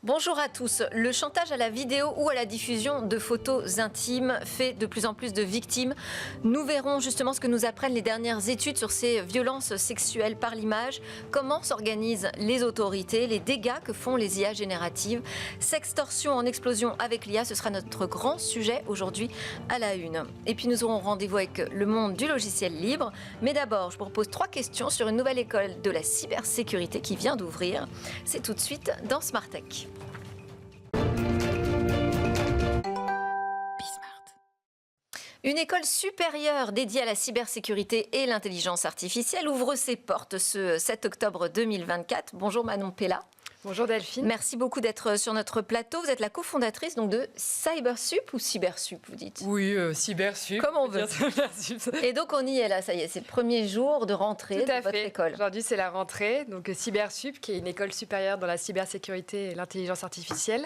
Bonjour à tous. Le chantage à la vidéo ou à la diffusion de photos intimes fait de plus en plus de victimes. Nous verrons justement ce que nous apprennent les dernières études sur ces violences sexuelles par l'image, comment s'organisent les autorités, les dégâts que font les IA génératives. Sextorsion en explosion avec l'IA, ce sera notre grand sujet aujourd'hui à la une. Et puis nous aurons rendez-vous avec le monde du logiciel libre. Mais d'abord, je vous propose 3 questions sur une nouvelle école de la cybersécurité qui vient d'ouvrir. C'est tout de suite dans Smart Tech. Une école supérieure dédiée à la cybersécurité et l'intelligence artificielle ouvre ses portes ce 7 octobre 2024. Bonjour Manon Pella. Bonjour Delphine. Merci beaucoup d'être sur notre plateau. Vous êtes la cofondatrice donc de Cybersup ou Cybersup, vous dites? Oui, Cybersup. Comme on veut. Et donc on y est là, ça y est, c'est le premier jour de rentrée de votre école. Aujourd'hui c'est la rentrée, donc Cybersup qui est une école supérieure dans la cybersécurité et l'intelligence artificielle.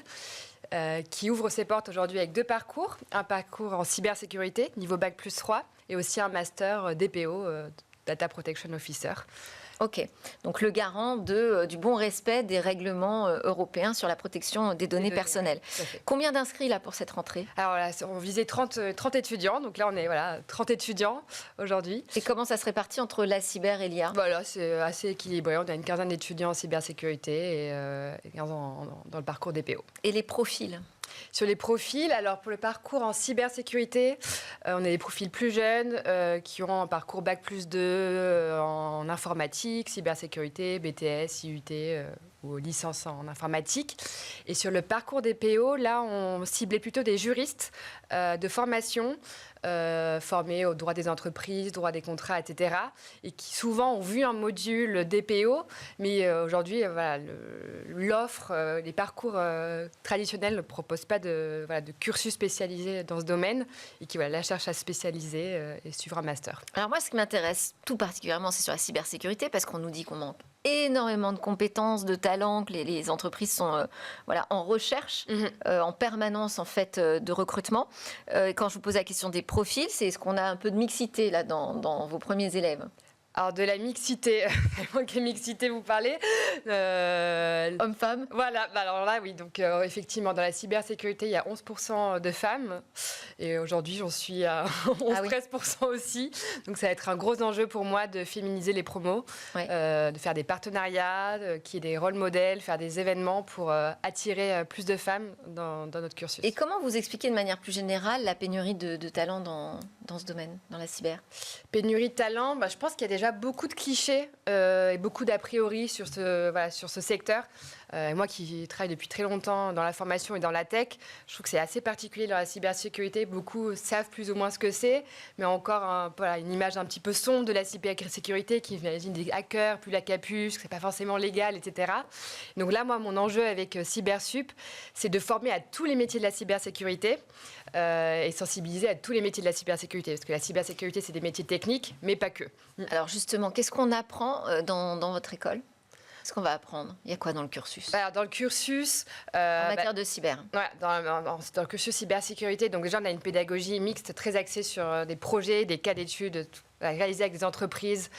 Qui ouvre ses portes aujourd'hui avec 2 parcours. Un parcours en cybersécurité, niveau Bac+3, et aussi un master DPO, Data Protection Officer. Ok, donc le garant du bon respect des règlements européens sur la protection des données personnelles. Combien d'inscrits là pour cette rentrée? Alors là, on visait 30 étudiants, donc là on est 30 étudiants aujourd'hui. Et comment ça se répartit entre la cyber et l'IA? Voilà, c'est assez équilibré, on a une quinzaine d'étudiants en cybersécurité et 15 ans dans le parcours DPO. Et les profils? Sur les profils, alors pour le parcours en cybersécurité, on a des profils plus jeunes qui ont un parcours Bac+2 en informatique, cybersécurité, BTS, IUT ou licence en informatique. Et sur le parcours DPO, là, on ciblait plutôt des juristes de formation formés au droit des entreprises, droit des contrats, etc. Et qui souvent ont vu un module DPO, mais aujourd'hui, l'offre, les parcours traditionnels ne proposent pas de cursus spécialisé dans ce domaine et qui la cherchent à spécialiser et suivre un master. Alors moi, ce qui m'intéresse tout particulièrement, c'est sur la cybersécurité, parce qu'on nous dit qu'on manque énormément de compétences, de talents, que les entreprises sont en recherche, en permanence en fait de recrutement. Quand je vous pose la question des profils, c'est est-ce qu'on a un peu de mixité là dans vos premiers élèves? Alors de la mixité, quelle mixité vous parlez? Hommes-femmes. Voilà, alors là oui, donc effectivement dans la cybersécurité il y a 11% de femmes et aujourd'hui j'en suis à 11-13% aussi, donc ça va être un gros enjeu pour moi de féminiser les promos, de faire des partenariats, qu'il y ait des rôles modèles, faire des événements pour attirer plus de femmes dans notre cursus. Et comment vous expliquez de manière plus générale la pénurie de talents dans ce domaine, dans la cyber? Pénurie de talent, je pense qu'il y a déjà beaucoup de clichés et beaucoup d'a priori sur ce secteur. Moi qui travaille depuis très longtemps dans la formation et dans la tech, je trouve que c'est assez particulier dans la cybersécurité. Beaucoup savent plus ou moins ce que c'est, mais encore une image un petit peu sombre de la cybersécurité qui imagine des hackers, plus la capuche, que c'est pas forcément légal, etc. Donc là, moi, mon enjeu avec Cybersup, c'est de former à tous les métiers de la cybersécurité et sensibiliser à tous les métiers de la cybersécurité. Parce que la cybersécurité, c'est des métiers techniques, mais pas que. Alors justement, qu'est-ce qu'on apprend dans votre école? Qu'est-ce qu'on va apprendre? Il y a quoi dans le cursus? Alors, dans le cursus... en matière de cyber. Dans le cursus cybersécurité, donc déjà, on a une pédagogie mixte très axée sur des projets, des cas d'études réalisés avec des entreprises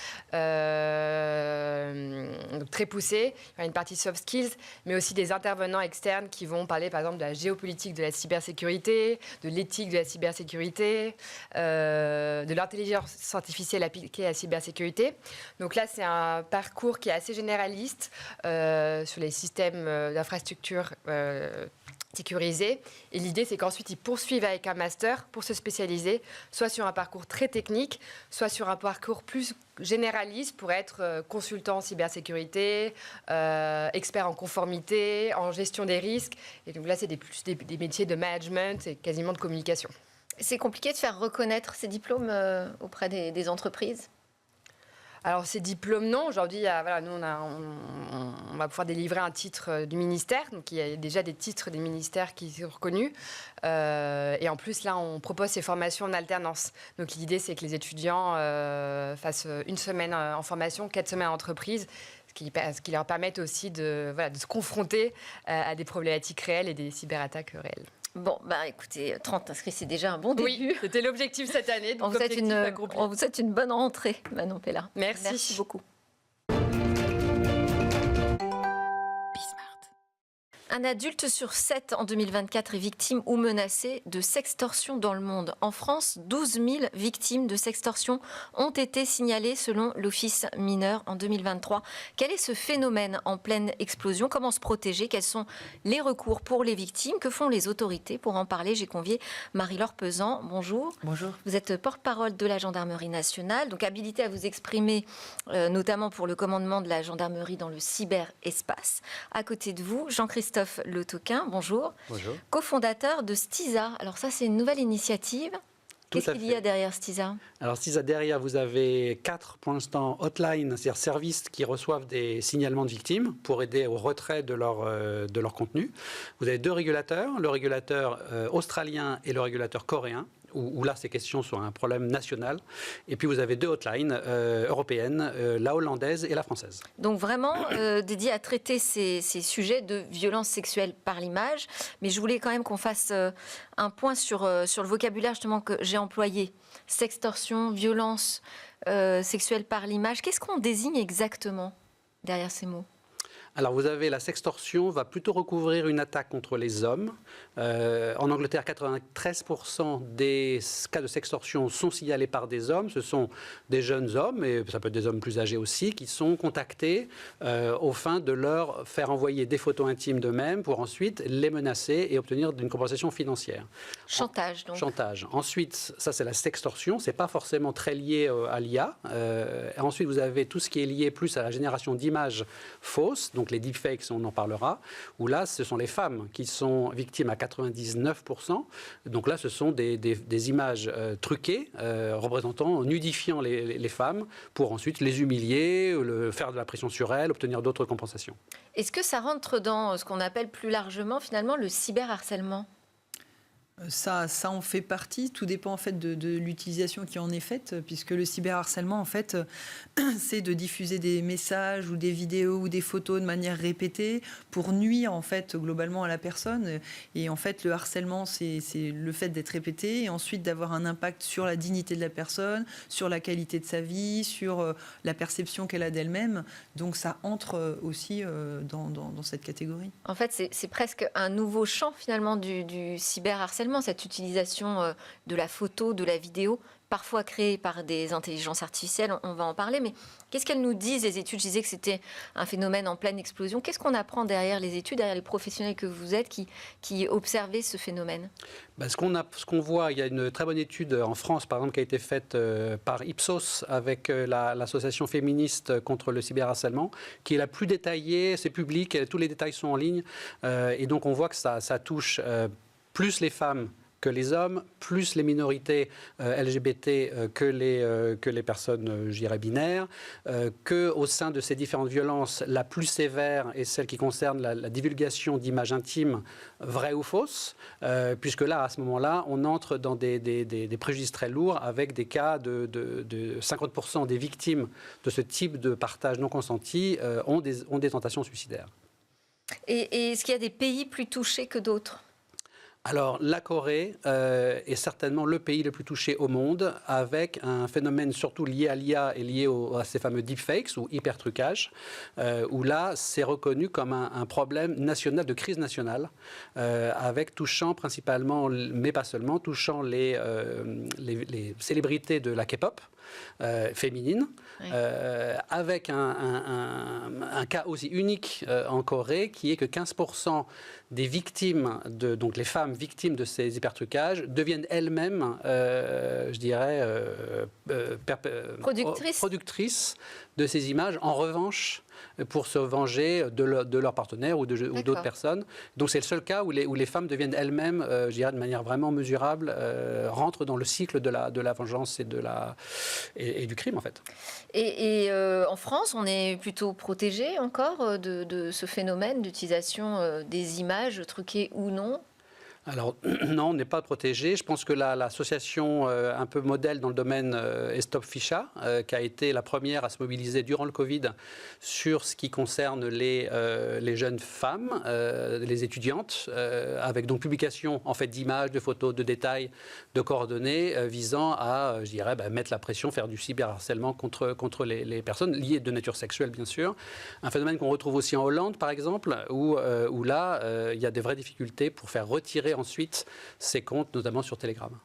donc très poussées. Il y a une partie soft skills, mais aussi des intervenants externes qui vont parler, par exemple, de la géopolitique de la cybersécurité, de l'éthique de la cybersécurité, de l'intelligence artificielle appliquée à la cybersécurité. Donc là, c'est un parcours qui est assez généraliste sur les systèmes d'infrastructure sécurisés. Et l'idée, c'est qu'ensuite, ils poursuivent avec un master pour se spécialiser, soit sur un parcours très technique, soit sur un parcours plus généraliste pour être consultant en cybersécurité, expert en conformité, en gestion des risques. Et donc là, c'est des métiers de management et quasiment de communication. C'est compliqué de faire reconnaître ces diplômes auprès des entreprises? Alors, ces diplômes, non. Aujourd'hui, nous, on va pouvoir délivrer un titre du ministère. Donc, il y a déjà des titres des ministères qui sont reconnus. Et en plus, là, on propose ces formations en alternance. Donc, l'idée, c'est que les étudiants fassent 1 semaine en formation, 4 semaines en entreprise, ce qui leur permet aussi de se confronter à des problématiques réelles et des cyberattaques réelles. Bon, écoutez, 30 inscrits, c'est déjà un bon début. Oui, c'était l'objectif cette année. Donc on vous souhaite une bonne rentrée, Manon Pella. Merci beaucoup. Un adulte sur 7 en 2024 est victime ou menacé de sextorsion dans le monde. En France, 12 000 victimes de sextorsion ont été signalées selon l'Office mineur en 2023. Quel est ce phénomène en pleine explosion? Comment se protéger? Quels sont les recours pour les victimes? Que font les autorités? Pour en parler, j'ai convié Marie-Laure Pesant. Bonjour. Bonjour. Vous êtes porte-parole de la Gendarmerie nationale, donc habilitée à vous exprimer notamment pour le commandement de la gendarmerie dans le cyberespace. À côté de vous, Jean-Christophe Le Toquin, bonjour. Bonjour. Cofondateur de Stiza. Alors ça, c'est une nouvelle initiative. Qu'est-ce qu'il y a derrière Stiza? Alors Stiza, derrière, vous avez 4 pour l'instant hotlines, c'est-à-dire services qui reçoivent des signalements de victimes pour aider au retrait de leur contenu. Vous avez 2 régulateurs, le régulateur australien et le régulateur coréen, où là, ces questions sont un problème national. Et puis, vous avez 2 hotlines européennes, la hollandaise et la française. Donc, vraiment dédié à traiter ces sujets de violence sexuelle par l'image. Mais je voulais quand même qu'on fasse un point sur le vocabulaire justement que j'ai employé. Sextorsion, violence sexuelle par l'image. Qu'est-ce qu'on désigne exactement derrière ces mots? Alors, vous avez la sextorsion, va plutôt recouvrir une attaque contre les hommes. En Angleterre, 93% des cas de sextorsion sont signalés par des hommes. Ce sont des jeunes hommes, et ça peut être des hommes plus âgés aussi, qui sont contactés au fin de leur faire envoyer des photos intimes d'eux-mêmes pour ensuite les menacer et obtenir une compensation financière. Chantage, donc. Chantage. Ensuite, ça c'est la sextorsion. C'est pas forcément très lié à l'IA. Ensuite, vous avez tout ce qui est lié plus à la génération d'images fausses. Donc les deepfakes, on en parlera, où là, ce sont les femmes qui sont victimes à 99%. Donc là, ce sont des images truquées, représentant, nudifiant les femmes, pour ensuite les humilier, faire de la pression sur elles, obtenir d'autres compensations. Est-ce que ça rentre dans ce qu'on appelle plus largement, finalement, le cyberharcèlement? Ça en fait partie. Tout dépend en fait de l'utilisation qui en est faite, puisque le cyberharcèlement, en fait, c'est de diffuser des messages ou des vidéos ou des photos de manière répétée pour nuire en fait globalement à la personne. Et en fait, le harcèlement, c'est le fait d'être répété et ensuite d'avoir un impact sur la dignité de la personne, sur la qualité de sa vie, sur la perception qu'elle a d'elle-même. Donc ça entre aussi dans cette catégorie. En fait, c'est presque un nouveau champ finalement du cyberharcèlement, cette utilisation de la photo, de la vidéo, parfois créée par des intelligences artificielles, on va en parler, mais qu'est-ce qu'elles nous disent, les études? Je disais que c'était un phénomène en pleine explosion. Qu'est-ce qu'on apprend derrière les études, derrière les professionnels que vous êtes qui observez ce phénomène? Ce qu'on voit, il y a une très bonne étude en France, par exemple, qui a été faite par Ipsos avec l'association féministe contre le cyberharcèlement, qui est la plus détaillée, c'est public, tous les détails sont en ligne, et donc on voit que ça touche plus les femmes que les hommes, plus les minorités LGBT que les personnes, je dirais, binaires, qu'au sein de ces différentes violences, la plus sévère est celle qui concerne la divulgation d'images intimes, vraies ou fausses, puisque là, à ce moment-là, on entre dans des préjudices très lourds avec des cas de 50% des victimes de ce type de partage non consenti ont des tentations suicidaires. Et est-ce qu'il y a des pays plus touchés que d'autres? Alors, la Corée est certainement le pays le plus touché au monde, avec un phénomène surtout lié à l'IA et lié à ces fameux deepfakes ou hypertrucages, où là, c'est reconnu comme un problème national, de crise nationale, avec touchant principalement, mais pas seulement, touchant les célébrités de la K-pop féminine, oui. Avec un cas aussi unique en Corée, qui est que 15% des victimes, donc les femmes victimes de ces hypertrucages, deviennent elles-mêmes, je dirais, productrices de ces images. En revanche, pour se venger de leur partenaire ou d'autres personnes. Donc c'est le seul cas où les femmes deviennent elles-mêmes, je dirais de manière vraiment mesurable, rentrent dans le cycle de la vengeance et du crime en fait. Et en France, on est plutôt protégé encore de ce phénomène d'utilisation des images truquées ou non? Alors non, on n'est pas protégé. Je pense que l'association un peu modèle dans le domaine est Stop Ficha, qui a été la première à se mobiliser durant le Covid sur ce qui concerne les jeunes femmes, les étudiantes, avec donc publication en fait d'images, de photos, de détails, de coordonnées visant à, je dirais, mettre la pression, faire du cyberharcèlement contre les personnes liées de nature sexuelle, bien sûr. Un phénomène qu'on retrouve aussi en Hollande, par exemple, où là, il y a des vraies difficultés pour faire retirer ensuite ces comptes, notamment sur Telegram.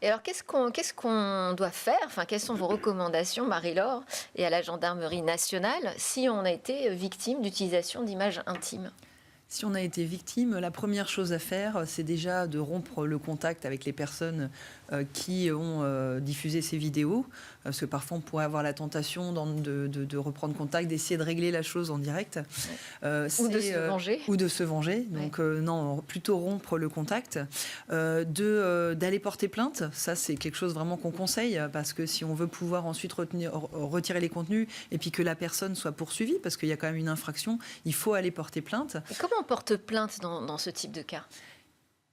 Et alors, qu'est-ce qu'on doit faire? Enfin, quelles sont vos recommandations, Marie-Laure, et à la Gendarmerie nationale, si on a été victime d'utilisation d'images intimes? Si on a été victime, la première chose à faire, c'est déjà de rompre le contact avec les personnes qui ont diffusé ces vidéos. Parce que parfois, on pourrait avoir la tentation de reprendre contact, d'essayer de régler la chose en direct. Ou de se venger. Ou de se venger. Donc, non, plutôt rompre le contact. D'aller porter plainte. Ça, c'est quelque chose vraiment qu'on conseille. Parce que si on veut pouvoir ensuite retirer les contenus et puis que la personne soit poursuivie, parce qu'il y a quand même une infraction, il faut aller porter plainte. Et comment on porte plainte dans ce type de cas?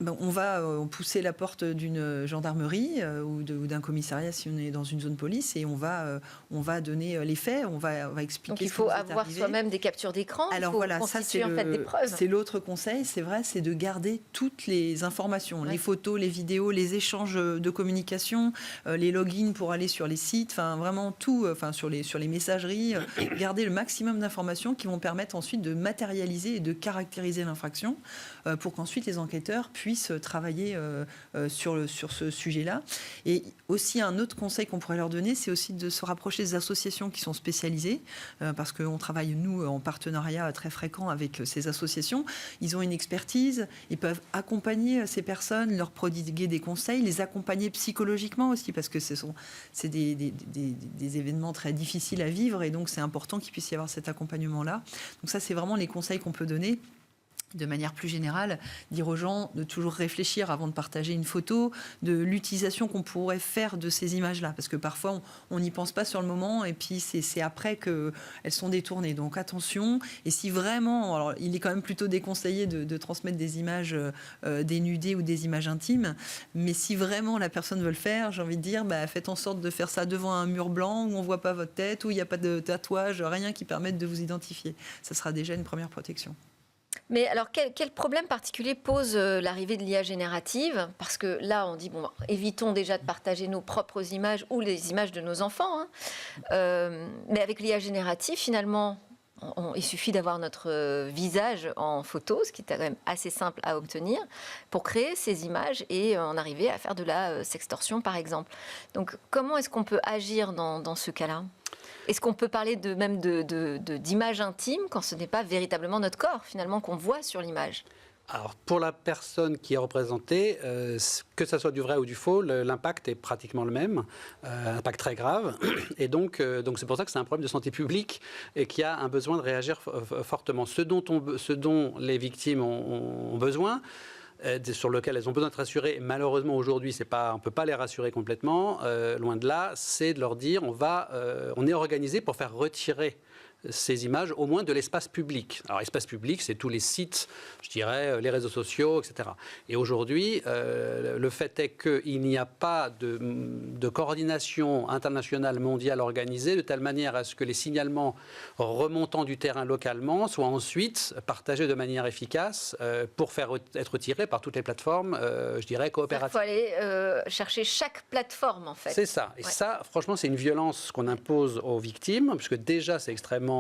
On va pousser la porte d'une gendarmerie ou d'un commissariat si on est dans une zone police et on va donner les faits, on va expliquer. Donc il faut avoir soi-même des captures d'écran. Alors voilà, ça c'est l'autre conseil, c'est vrai, c'est de garder toutes les informations, les photos, les vidéos, les échanges de communication, les logins pour aller sur les sites, enfin vraiment tout, sur les messageries, garder le maximum d'informations qui vont permettre ensuite de matérialiser et de caractériser l'infraction pour qu'ensuite les enquêteurs puissent travailler sur ce sujet-là. Et aussi, un autre conseil qu'on pourrait leur donner, c'est aussi de se rapprocher des associations qui sont spécialisées, parce qu'on travaille, nous, en partenariat très fréquent avec ces associations. Ils ont une expertise, ils peuvent accompagner ces personnes, leur prodiguer des conseils, les accompagner psychologiquement aussi, parce que c'est des événements très difficiles à vivre, et donc c'est important qu'il puisse y avoir cet accompagnement-là. Donc ça, c'est vraiment les conseils qu'on peut donner. De manière plus générale, dire aux gens de toujours réfléchir avant de partager une photo, de l'utilisation qu'on pourrait faire de ces images-là. Parce que parfois, on n'y pense pas sur le moment et puis c'est après qu'elles sont détournées. Donc attention. Et si vraiment, alors il est quand même plutôt déconseillé de transmettre des images dénudées ou des images intimes. Mais si vraiment la personne veut le faire, j'ai envie de dire, faites en sorte de faire ça devant un mur blanc où on ne voit pas votre tête, où il n'y a pas de tatouage, rien qui permette de vous identifier. Ça sera déjà une première protection. Mais alors, quel problème particulier pose l'arrivée de l'IA générative? Parce que là, on dit, évitons déjà de partager nos propres images ou les images de nos enfants. Mais avec l'IA générative, finalement, il suffit d'avoir notre visage en photo, ce qui est quand même assez simple à obtenir, pour créer ces images et en arriver à faire de la sextorsion, par exemple. Donc, comment est-ce qu'on peut agir dans ce cas-là? Est-ce qu'on peut parler même d'images intimes quand ce n'est pas véritablement notre corps, finalement, qu'on voit sur l'image? Alors, pour la personne qui est représentée, que ça soit du vrai ou du faux, l'impact est pratiquement le même, un impact très grave. Et donc c'est pour ça que c'est un problème de santé publique et qu'il y a un besoin de réagir fortement. Ce dont les victimes ont besoin, sur lequel elles ont besoin d'être rassurées. Malheureusement, aujourd'hui, on ne peut pas les rassurer complètement. Loin de là, c'est de leur dire on est organisé pour faire retirer ces images, au moins de l'espace public. Alors, l'espace public, c'est tous les sites, je dirais, les réseaux sociaux, etc. Et aujourd'hui, le fait est qu'il n'y a pas de coordination internationale mondiale organisée de telle manière à ce que les signalements remontant du terrain localement soient ensuite partagés de manière efficace pour faire être tirés par toutes les plateformes, je dirais, coopératives. Il faut aller chercher chaque plateforme, en fait. C'est ça. Et ça, franchement, c'est une violence qu'on impose aux victimes, puisque déjà, c'est extrêmement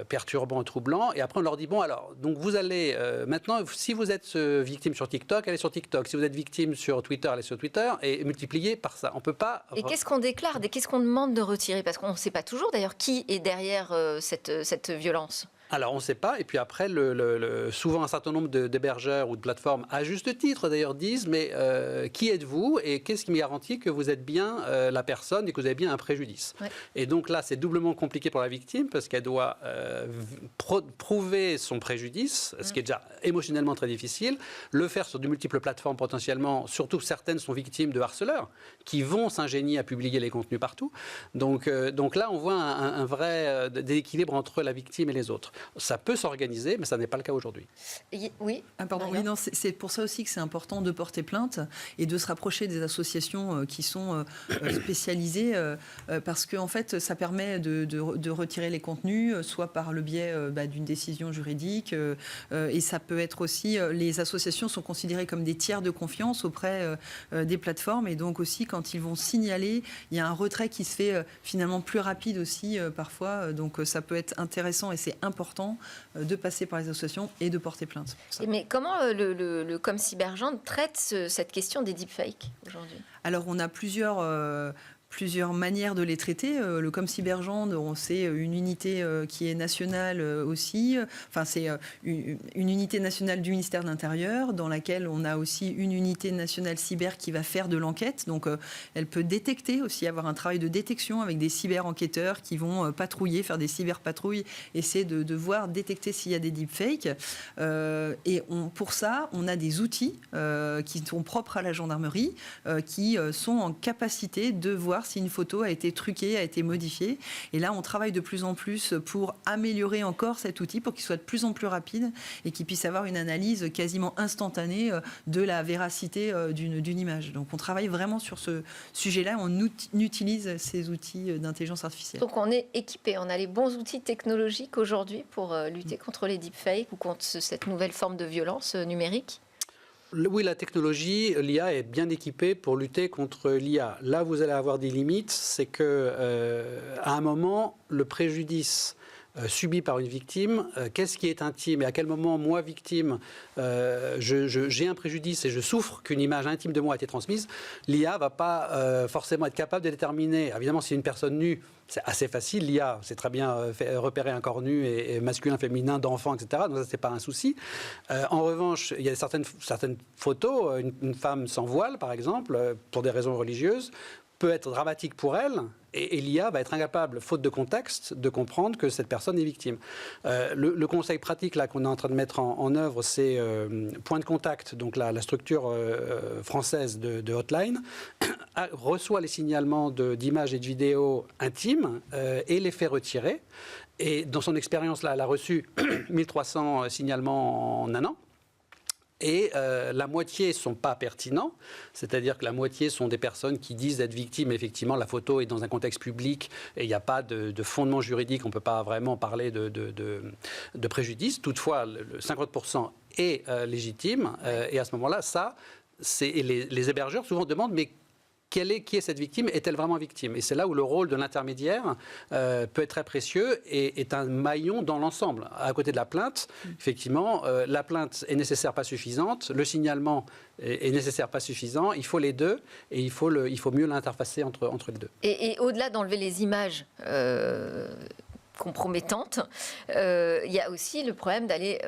perturbant et troublant. Et après, on leur dit, donc vous allez, maintenant, si vous êtes victime sur TikTok, allez sur TikTok. Si vous êtes victime sur Twitter, allez sur Twitter, et multipliez par ça. On peut pas... Et qu'est-ce qu'on déclare? Qu'est-ce qu'on demande de retirer? Parce qu'on ne sait pas toujours, d'ailleurs, qui est derrière cette violence. Alors, on ne sait pas. Et puis après, souvent, un certain nombre d'hébergeurs ou de plateformes, à juste titre d'ailleurs, disent, mais qui êtes-vous et qu'est-ce qui me garantit que vous êtes bien la personne et que vous avez bien un préjudice? Et donc là, c'est doublement compliqué pour la victime parce qu'elle doit prouver son préjudice, ce qui est déjà émotionnellement très difficile, le faire sur de multiples plateformes potentiellement, surtout certaines sont victimes de harceleurs qui vont s'ingénier à publier les contenus partout. Donc là, on voit un vrai déséquilibre entre la victime et les autres. Ça peut s'organiser, mais ça n'est pas le cas aujourd'hui. Oui. Pardon. Oui, non, c'est pour ça aussi que c'est important de porter plainte et de se rapprocher des associations qui sont spécialisées, parce que en fait, ça permet de retirer les contenus, soit par le biais d'une décision juridique, et ça peut être aussi, les associations sont considérées comme des tiers de confiance auprès des plateformes, et donc aussi quand ils vont signaler, il y a un retrait qui se fait finalement plus rapide aussi parfois, donc ça peut être intéressant et c'est important de passer par les associations et de porter plainte. Mais comment le ComCyberGendre traite cette question des deepfakes aujourd'hui ? Alors on a plusieurs manières de les traiter. Le ComCyberGendre, c'est une unité qui est nationale aussi. Enfin, c'est une unité nationale du ministère de l'Intérieur, dans laquelle on a aussi une unité nationale cyber qui va faire de l'enquête. Donc, elle peut détecter aussi, avoir un travail de détection avec des cyber-enquêteurs qui vont patrouiller, faire des cyberpatrouilles, essayer de voir, détecter s'il y a des deepfakes. Et pour ça, on a des outils qui sont propres à la gendarmerie, qui sont en capacité de voir si une photo a été truquée, a été modifiée. Et là, on travaille de plus en plus pour améliorer encore cet outil, pour qu'il soit de plus en plus rapide et qu'il puisse avoir une analyse quasiment instantanée de la véracité d'une image. Donc, on travaille vraiment sur ce sujet-là. On utilise ces outils d'intelligence artificielle. Donc, on est équipé. On a les bons outils technologiques aujourd'hui pour lutter contre les deepfakes ou contre cette nouvelle forme de violence numérique ? Oui, la technologie, l'IA est bien équipée pour lutter contre l'IA. Là, vous allez avoir des limites, c'est que à un moment, le préjudice subi par une victime, qu'est-ce qui est intime et à quel moment, moi, victime, j'ai un préjudice et je souffre qu'une image intime de moi a été transmise, l'IA ne va pas forcément être capable de déterminer. Évidemment, si une personne nue, c'est assez facile, l'IA, c'est très bien repérer un corps nu et masculin, féminin, d'enfant, etc. Donc ça, c'est pas un souci. En revanche, il y a certaines photos, une femme sans voile, par exemple, pour des raisons religieuses, peut être dramatique pour elle, et l'IA va être incapable, faute de contexte, de comprendre que cette personne est victime. Le conseil pratique là qu'on est en train de mettre en œuvre, c'est Point de Contact, donc la structure française de hotline, reçoit les signalements d'images et de vidéos intimes et les fait retirer. Et dans son expérience là, elle a reçu 1300 signalements en un an. Et la moitié ne sont pas pertinents, c'est-à-dire que la moitié sont des personnes qui disent être victimes. Effectivement, la photo est dans un contexte public et il n'y a pas de fondement juridique, on ne peut pas vraiment parler de préjudice. Toutefois, le 50% est légitime et à ce moment-là, les hébergeurs souvent demandent mais qui est cette victime? Est-elle vraiment victime? Et c'est là où le rôle de l'intermédiaire peut être très précieux et est un maillon dans l'ensemble. À côté de la plainte, effectivement, la plainte est nécessaire, pas suffisante. Le signalement est nécessaire, pas suffisant. Il faut les deux et il faut mieux l'interfacer entre les deux. Et au-delà d'enlever les images compromettante, il y a aussi le problème d'aller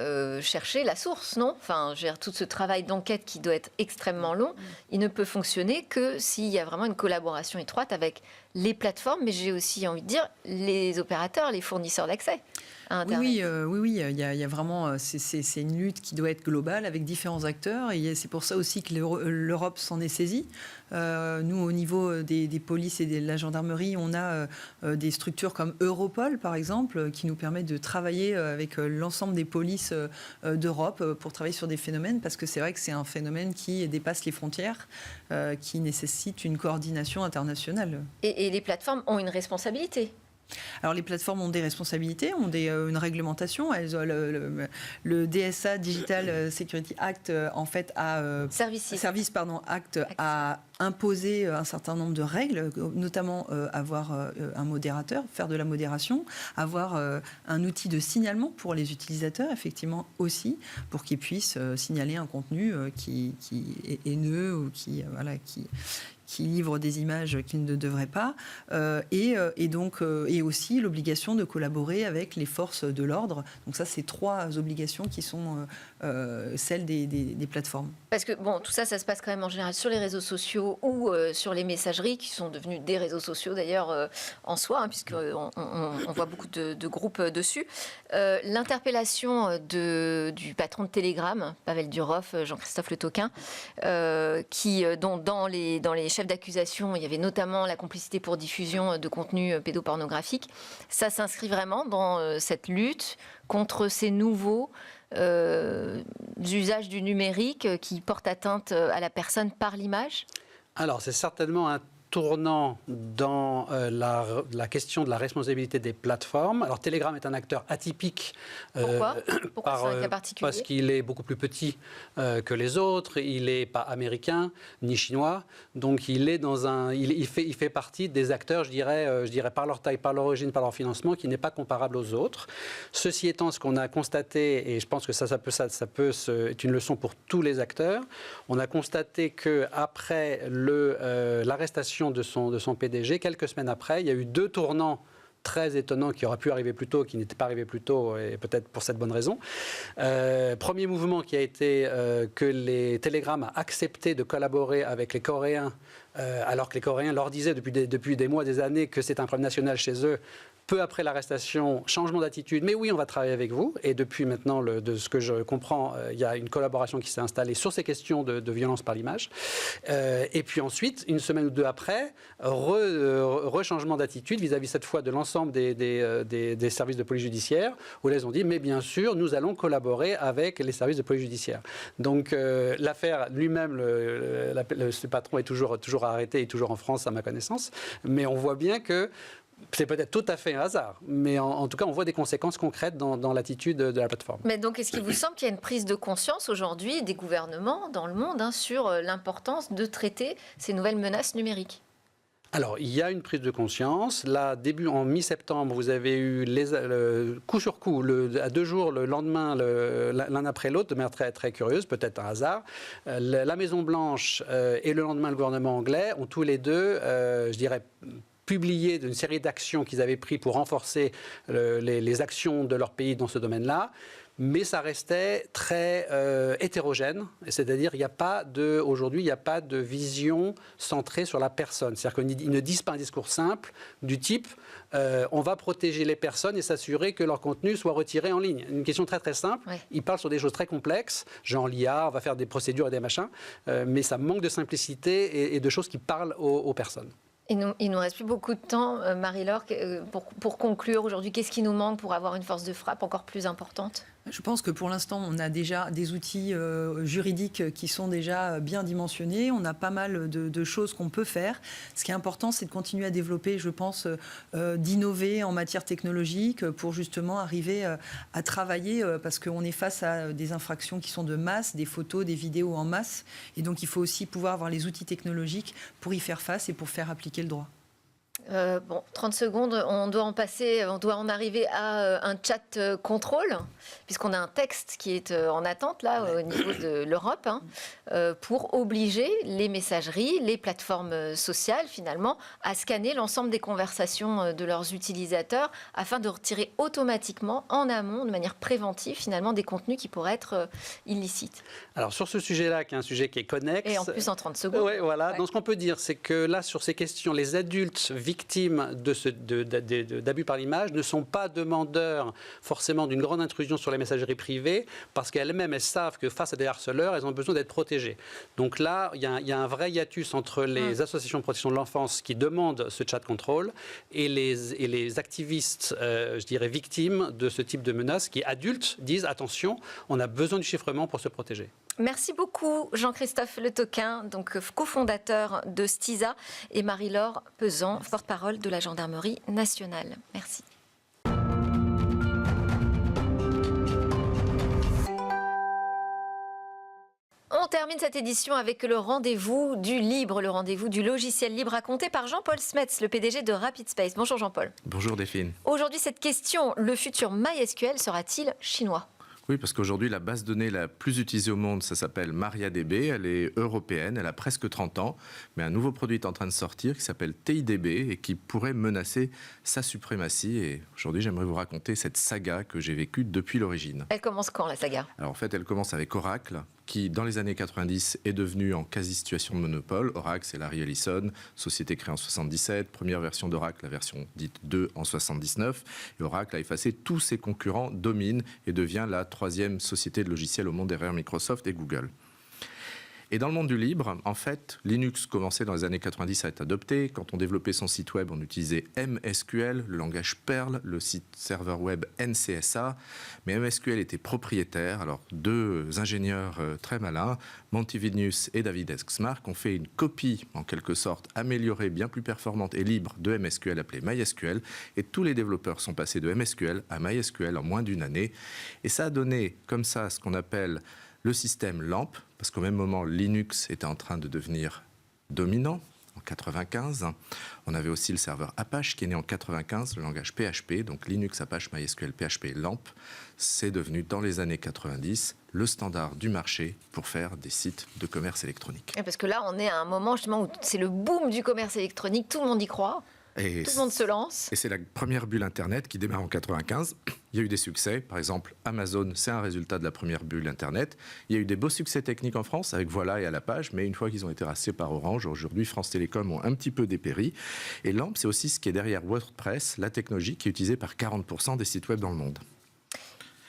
chercher la source, non ? Enfin, tout ce travail d'enquête qui doit être extrêmement long, il ne peut fonctionner que s'il y a vraiment une collaboration étroite avec les plateformes, mais j'ai aussi envie de dire les opérateurs, les fournisseurs d'accès à Internet. Oui, il y a vraiment, c'est une lutte qui doit être globale avec différents acteurs, et c'est pour ça aussi que l'Europe s'en est saisie. Nous, au niveau des polices et de la gendarmerie, on a des structures comme Europol, par exemple, qui nous permettent de travailler avec l'ensemble des polices d'Europe pour travailler sur des phénomènes, parce que c'est vrai que c'est un phénomène qui dépasse les frontières, qui nécessite une coordination internationale. Et les plateformes ont une responsabilité. Alors les plateformes ont des responsabilités, ont une réglementation. Elles ont le DSA, Digital Security Act, en fait, Act a imposé un certain nombre de règles, notamment avoir un modérateur, faire de la modération, avoir un outil de signalement pour les utilisateurs, effectivement aussi, pour qu'ils puissent signaler un contenu qui est haineux ou qui livre des images qu'il ne devrait pas, et aussi l'obligation de collaborer avec les forces de l'ordre. Donc ça, c'est 3 obligations qui sont celles des plateformes. Parce que tout ça se passe quand même en général sur les réseaux sociaux, vidéo ou sur les messageries, qui sont devenus des réseaux sociaux d'ailleurs en soi, hein, puisqu'on on voit beaucoup de groupes dessus. L'interpellation du patron de Telegram, Pavel Durov, Jean-Christophe Le Toquin, dont dans les chefs d'accusation, il y avait notamment la complicité pour diffusion de contenu pédopornographique. Ça s'inscrit vraiment dans cette lutte contre ces nouveaux usages du numérique qui portent atteinte à la personne par l'image? Alors, c'est certainement un tournant dans la question de la responsabilité des plateformes. Alors, Telegram est un acteur atypique. Pourquoi c'est un cas particulier? Parce qu'il est beaucoup plus petit que les autres. Il n'est pas américain ni chinois. Donc, il fait partie des acteurs, je dirais par leur taille, par leur origine, par leur financement, qui n'est pas comparable aux autres. Ceci étant, ce qu'on a constaté, et je pense que ça peut être une leçon pour tous les acteurs, on a constaté qu'après l'arrestation de son PDG, quelques semaines après, il y a eu 2 tournants très étonnants qui auraient pu arriver plus tôt, qui n'étaient pas arrivés plus tôt, et peut-être pour cette bonne raison. Premier mouvement qui a été que les Telegram a accepté de collaborer avec les Coréens, alors que les Coréens leur disaient depuis des mois, des années, que c'est un problème national chez eux. Peu après l'arrestation, changement d'attitude, mais oui, on va travailler avec vous. Et depuis maintenant, de ce que je comprends, il y a une collaboration qui s'est installée sur ces questions de violence par l'image. Et puis ensuite, une semaine ou 2 après, rechangement d'attitude vis-à-vis cette fois de l'ensemble des services de police judiciaire, où là, ils ont dit, mais bien sûr, nous allons collaborer avec les services de police judiciaire. Donc l'affaire lui-même, ce patron est toujours arrêté et toujours en France, à ma connaissance. Mais on voit bien que c'est peut-être tout à fait un hasard, mais en tout cas, on voit des conséquences concrètes dans l'attitude de la plateforme. Mais donc, est-ce qu'il vous semble qu'il y a une prise de conscience aujourd'hui des gouvernements dans le monde sur l'importance de traiter ces nouvelles menaces numériques? Alors, il y a une prise de conscience. Là, en mi-septembre, vous avez eu coup sur coup, à 2 jours, le lendemain, l'un après l'autre, de manière très, très curieuse, peut-être un hasard. La Maison-Blanche et le lendemain, le gouvernement anglais ont tous les deux, je dirais, publié d'une série d'actions qu'ils avaient prises pour renforcer les actions de leur pays dans ce domaine-là. Mais ça restait très hétérogène, c'est-à-dire aujourd'hui, il n'y a pas de vision centrée sur la personne. C'est-à-dire qu'ils ne disent pas un discours simple du type on va protéger les personnes et s'assurer que leur contenu soit retiré en ligne. Une question très très simple. Ouais. Ils parlent sur des choses très complexes, genre l'IA, on va faire des procédures et des machins, mais ça manque de simplicité et de choses qui parlent aux personnes. Il nous reste plus beaucoup de temps, Marie-Laure, pour conclure aujourd'hui. Qu'est-ce qui nous manque pour avoir une force de frappe encore plus importante? Je pense que pour l'instant, on a déjà des outils juridiques qui sont déjà bien dimensionnés. On a pas mal de choses qu'on peut faire. Ce qui est important, c'est de continuer à développer, je pense, d'innover en matière technologique pour justement arriver à travailler, parce qu'on est face à des infractions qui sont de masse, des photos, des vidéos en masse. Et donc, il faut aussi pouvoir avoir les outils technologiques pour y faire face et pour faire appliquer le droit. 30 secondes, on doit en arriver à un chat contrôle, puisqu'on a un texte qui est en attente là au niveau de l'Europe, pour obliger les messageries, les plateformes sociales finalement, à scanner l'ensemble des conversations de leurs utilisateurs afin de retirer automatiquement en amont, de manière préventive finalement, des contenus qui pourraient être illicites. Alors sur ce sujet-là, qui est un sujet qui est connexe... Et en plus en 30 secondes. Ouais, voilà. Ouais. Donc ce qu'on peut dire, c'est que là, sur ces questions, les adultes victimes d'abus par l'image ne sont pas demandeurs forcément d'une grande intrusion sur les messageries privées, parce qu'elles-mêmes, elles savent que face à des harceleurs, elles ont besoin d'être protégées. Donc là, il y a un vrai hiatus entre les associations de protection de l'enfance qui demandent ce chat control et les activistes, je dirais, victimes de ce type de menaces qui, adultes, disent attention, on a besoin du chiffrement pour se protéger. Merci beaucoup Jean-Christophe Le Toquin, donc cofondateur de Stiza, et Marie-Laure Pesan, porte-parole de la Gendarmerie nationale. Merci. On termine cette édition avec le rendez-vous du libre, le rendez-vous du logiciel libre raconté par Jean-Paul Smets, le PDG de RapidSpace. Bonjour Jean-Paul. Bonjour Delphine. Aujourd'hui, cette question, le futur MySQL sera-t-il chinois ? Oui, parce qu'aujourd'hui, la base de données la plus utilisée au monde, ça s'appelle MariaDB. Elle est européenne, elle a presque 30 ans. Mais un nouveau produit est en train de sortir qui s'appelle TIDB et qui pourrait menacer sa suprématie. Et aujourd'hui, j'aimerais vous raconter cette saga que j'ai vécue depuis l'origine. Elle commence quand, la saga ? Alors en fait, elle commence avec Oracle, qui, dans les années 90, est devenu en quasi-situation de monopole. Oracle, c'est Larry Ellison, société créée en 77, première version d'Oracle, la version dite 2 en 79. Et Oracle a effacé tous ses concurrents, domine et devient la 3e société de logiciels au monde derrière Microsoft et Google. Et dans le monde du libre, en fait, Linux commençait dans les années 90 à être adopté. Quand on développait son site web, on utilisait MSQL, le langage Perl, le site serveur web NCSA. Mais MSQL était propriétaire. Alors, 2 ingénieurs très malins, Monty Vidnius et David Exmark, ont fait une copie, en quelque sorte, améliorée, bien plus performante et libre de MSQL, appelée MySQL. Et tous les développeurs sont passés de MSQL à MySQL en moins d'1 année. Et ça a donné, comme ça, ce qu'on appelle le système LAMP, parce qu'au même moment, Linux était en train de devenir dominant, en 95. On avait aussi le serveur Apache qui est né en 95, le langage PHP, donc Linux, Apache, MySQL, PHP, LAMP. C'est devenu, dans les années 90, le standard du marché pour faire des sites de commerce électronique. Et parce que là, on est à un moment justement où c'est le boom du commerce électronique, tout le monde y croit. Et tout le monde se lance. Et c'est la première bulle Internet qui démarre en 95. Il y a eu des succès. Par exemple, Amazon, c'est un résultat de la première bulle Internet. Il y a eu des beaux succès techniques en France avec Voilà et à la page, mais une fois qu'ils ont été rachetés par Orange, aujourd'hui, France Télécom ont un petit peu dépéri. Et LAMP, c'est aussi ce qui est derrière WordPress, la technologie qui est utilisée par 40% des sites web dans le monde.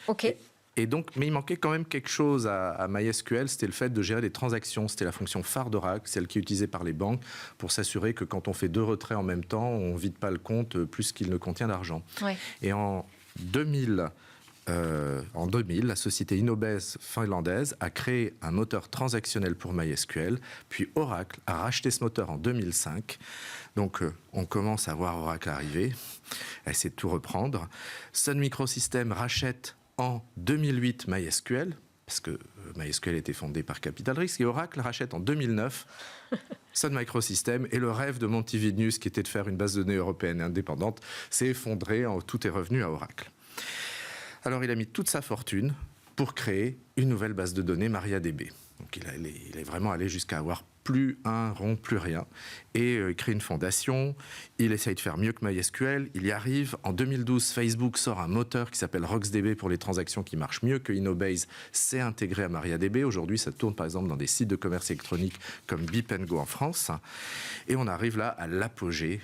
OK. Et donc, mais il manquait quand même quelque chose à MySQL, c'était le fait de gérer des transactions. C'était la fonction phare d'Oracle, celle qui est utilisée par les banques pour s'assurer que quand on fait 2 retraits en même temps, on ne vide pas le compte plus qu'il ne contient d'argent. Ouais. Et en 2000, la société Innobase finlandaise a créé un moteur transactionnel pour MySQL, puis Oracle a racheté ce moteur en 2005. Donc, on commence à voir Oracle arriver, à essayer de tout reprendre. Sun Microsystems rachète en 2008 MySQL, parce que MySQL était fondé par Capital Risk, et Oracle rachète en 2009 Sun Microsystems, et le rêve de Monty Vidnius, qui était de faire une base de données européenne indépendante, s'est effondré, tout est revenu à Oracle. Alors il a mis toute sa fortune pour créer une nouvelle base de données, MariaDB. Donc il est vraiment allé jusqu'à avoir plus un rond, plus rien. Et il crée une fondation, il essaye de faire mieux que MySQL, il y arrive. En 2012, Facebook sort un moteur qui s'appelle RocksDB pour les transactions qui marche mieux que Innobase. C'est intégré à MariaDB. Aujourd'hui, ça tourne par exemple dans des sites de commerce électronique comme Beep & Go en France. Et on arrive là à l'apogée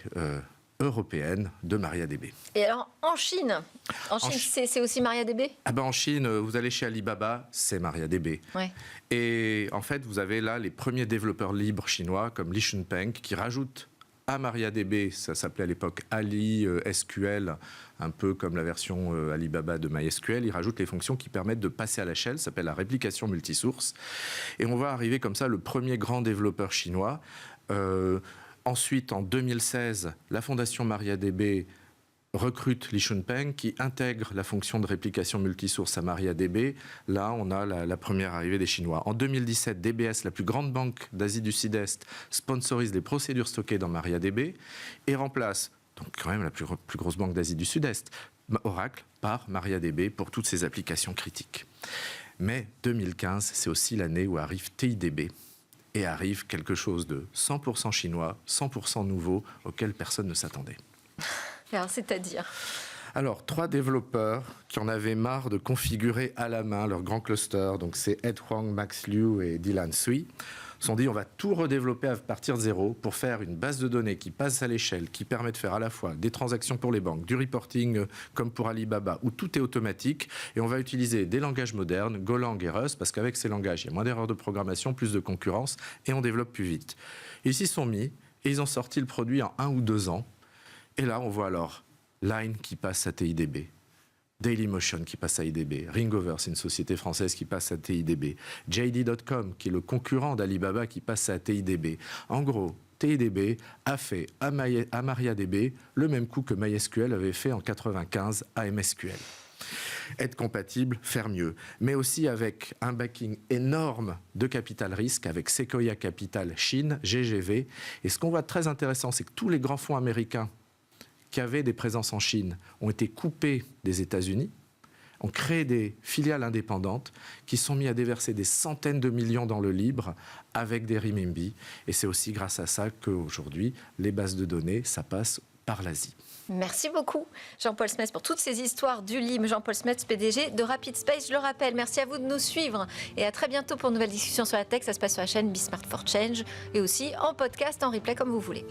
européenne de MariaDB. Et alors, en Chine, c'est aussi MariaDB ? En Chine, vous allez chez Alibaba, c'est MariaDB. Ouais. Et en fait, vous avez là les premiers développeurs libres chinois comme Li Shunpeng qui rajoutent à MariaDB, ça s'appelait à l'époque Ali SQL, un peu comme la version Alibaba de MySQL, ils rajoutent les fonctions qui permettent de passer à l'échelle, ça s'appelle la réplication multisource. Et on va arriver comme ça, le premier grand développeur chinois. Ensuite, en 2016, la fondation MariaDB recrute Li Shunpeng qui intègre la fonction de réplication multisource à MariaDB. Là, on a la première arrivée des Chinois. En 2017, DBS, la plus grande banque d'Asie du Sud-Est, sponsorise les procédures stockées dans MariaDB et remplace, donc quand même la plus grosse banque d'Asie du Sud-Est, Oracle, par MariaDB pour toutes ses applications critiques. Mais 2015, c'est aussi l'année où arrive TIDB. Et arrive quelque chose de 100% chinois, 100% nouveau, auquel personne ne s'attendait. Alors, c'est-à-dire ? Alors, 3 développeurs qui en avaient marre de configurer à la main leur grand cluster, donc c'est Ed Huang, Max Liu et Dylan Sui, se sont dit on va tout redévelopper à partir de zéro pour faire une base de données qui passe à l'échelle, qui permet de faire à la fois des transactions pour les banques, du reporting comme pour Alibaba, où tout est automatique, et on va utiliser des langages modernes, Golang et Rust, parce qu'avec ces langages, il y a moins d'erreurs de programmation, plus de concurrence, et on développe plus vite. Ils s'y sont mis, et ils ont sorti le produit en 1 ou 2 ans, et là on voit alors Line qui passe à TIDB, Dailymotion qui passe à IDB, Ringover, c'est une société française qui passe à TIDB, JD.com qui est le concurrent d'Alibaba qui passe à TIDB. En gros, TIDB a fait à MariaDB le même coup que MySQL avait fait en 95 à MSQL. Être compatible, faire mieux, mais aussi avec un backing énorme de capital risque avec Sequoia Capital Chine, GGV. Et ce qu'on voit de très intéressant, c'est que tous les grands fonds américains qui avaient des présences en Chine ont été coupés des États-Unis, ont créé des filiales indépendantes qui sont mis à déverser des centaines de millions dans le libre avec des renminbi. Et c'est aussi grâce à ça qu'aujourd'hui, les bases de données, ça passe par l'Asie. Merci beaucoup Jean-Paul Smets pour toutes ces histoires du LIM. Jean-Paul Smets, PDG de Rapid Space, je le rappelle. Merci à vous de nous suivre et à très bientôt pour une nouvelle discussion sur la tech. Ça se passe sur la chaîne Be Smart for Change et aussi en podcast, en replay comme vous voulez.